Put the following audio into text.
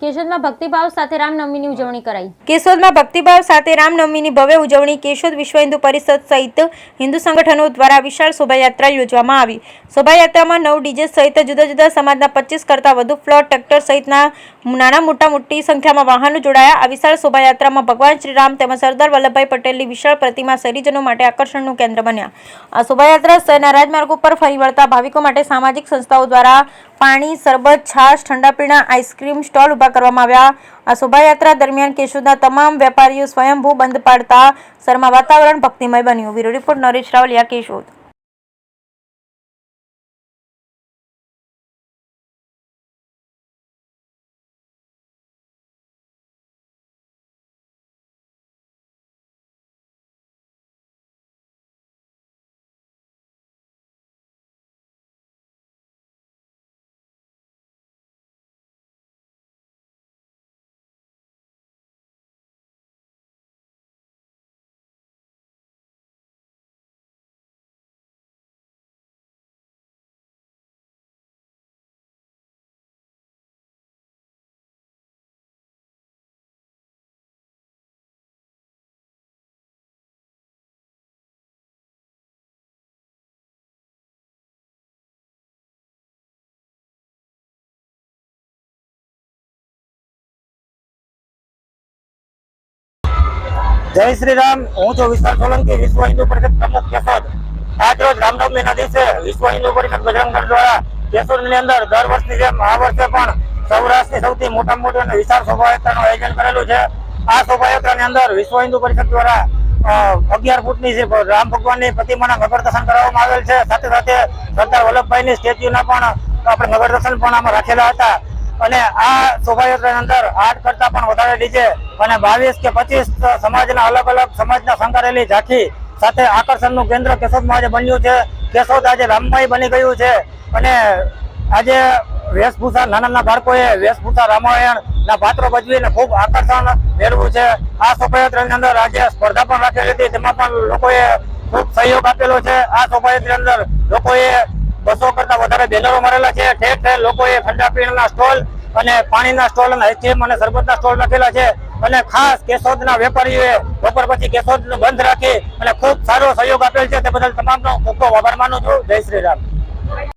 કેશોદમાં ભક્તિભાવ સાથે રામનવમીની ઉજવણી કરાઈ। કેશોદમાં ભક્તિભાવ સાથે રામનવમીની ભવ્ય ઉજવણી કેશોદ વિશ્વ હિન્દુ પરિષદ સહિત હિન્દુ સંગઠનો દ્વારા વિશાળ શોભાયાત્રા યોજવામાં આવી। શોભાયાત્રામાં 9 ડીજે સહિત જુદા જુદા સમાજના 25 કરતાં વધુ ફ્લોટ ટ્રેક્ટર સહિતના નાના મોટી સંખ્યામાં વાહનો જોડાયા। આ વિશાળ શોભાયાત્રામાં ભગવાન શ્રી રામ તેમજ સરદાર વલ્લભભાઈ પટેલની વિશાળ પ્રતિમા શહેરીજનો માટે આકર્ષણનું કેન્દ્ર બન્યા। આ શોભાયાત્રા શહેરના રાજમાર્ગો પર ફરી વળતા ભાવિકો માટે સામાજિક સંસ્થાઓ દ્વારા પાણી, શરબત, છાશ, ઠંડા પીણા, આઈસ્ક્રીમ સ્ટોલ ઊભા કરવામાં આવ્યા। આ શોભાયાત્રા દરમિયાન કેશોદના તમામ વેપારીઓ સ્વયંભૂ બંધ પાડતા શહેરમાં વાતાવરણ ભક્તિમય બન્યું। Bureau report Naresh Ravalia, Keshod. जय श्री राम। हूँ छो विशाल सोलंकी, विश्व हिंदू परिषद प्रमुख केशोद। आज रोज रामनवमीना दिवसे विश्व हिंदू परिषद बजरंग दल द्वारा केशोदनी अंदर दर वर्षनी जेम आ वर्षे पण सौराष्ट्रनी सौथी मोटा मोटी अने विशाल शोभायात्रानुं आयोजन करेलुं छे। आ शोभायात्रानी अंदर विश्व हिंदू परिषद द्वारा 11 फूटनी राम भगवाननी प्रतिमाना नगर दर्शन कराववामां आवेल छे। साथे साथे सरदार वल्लभभाईनी स्टेच्यूना पण आपणे नगर दर्शन पण आमां राखेला हता। અને આ શોભાયાત્રાની અંદર 8 કરતા પણ વધારે ડીજે અને 22 કે 25 સમાજના અલગ અલગ સમાજના સંકળાયેલી ઝાંખી સાથે આકર્ષણનું કેન્દ્ર કેશોદમાં આજે બન્યું છે। કેશોદ આજે રામમય બની ગયું છે અને આજે વેશભૂષા નાના બાળકોએ વેશભૂષા રામાયણના પાત્રો ભજવીને ખૂબ આકર્ષણ મેળવ્યું છે। આ શોભાયાત્રાની અંદર આજે સ્પર્ધા પણ રાખેલી હતી, તેમાં પણ લોકોએ ખૂબ સહયોગ આપેલો છે। આ શોભાયાત્રાની અંદર લોકોએ 200 કરતા વધારે બેનરો મારેલા છે। ઠેર ઠેર લોકોએ ઠંડા પીણાના સ્ટોલ અને પાણીના સ્ટોલ અને આઈસ્ક્રીમ અને શરબતના સ્ટોલ રાખેલા છે અને ખાસ કેશોદના વેપારીઓએ બપોર પછી કેશોદનું બંધ રાખી અને ખૂબ સારો સહયોગ આપેલ છે। તે બદલ તમામનો ખૂબ ખૂબ આભાર માનું છું। જય શ્રી રામ।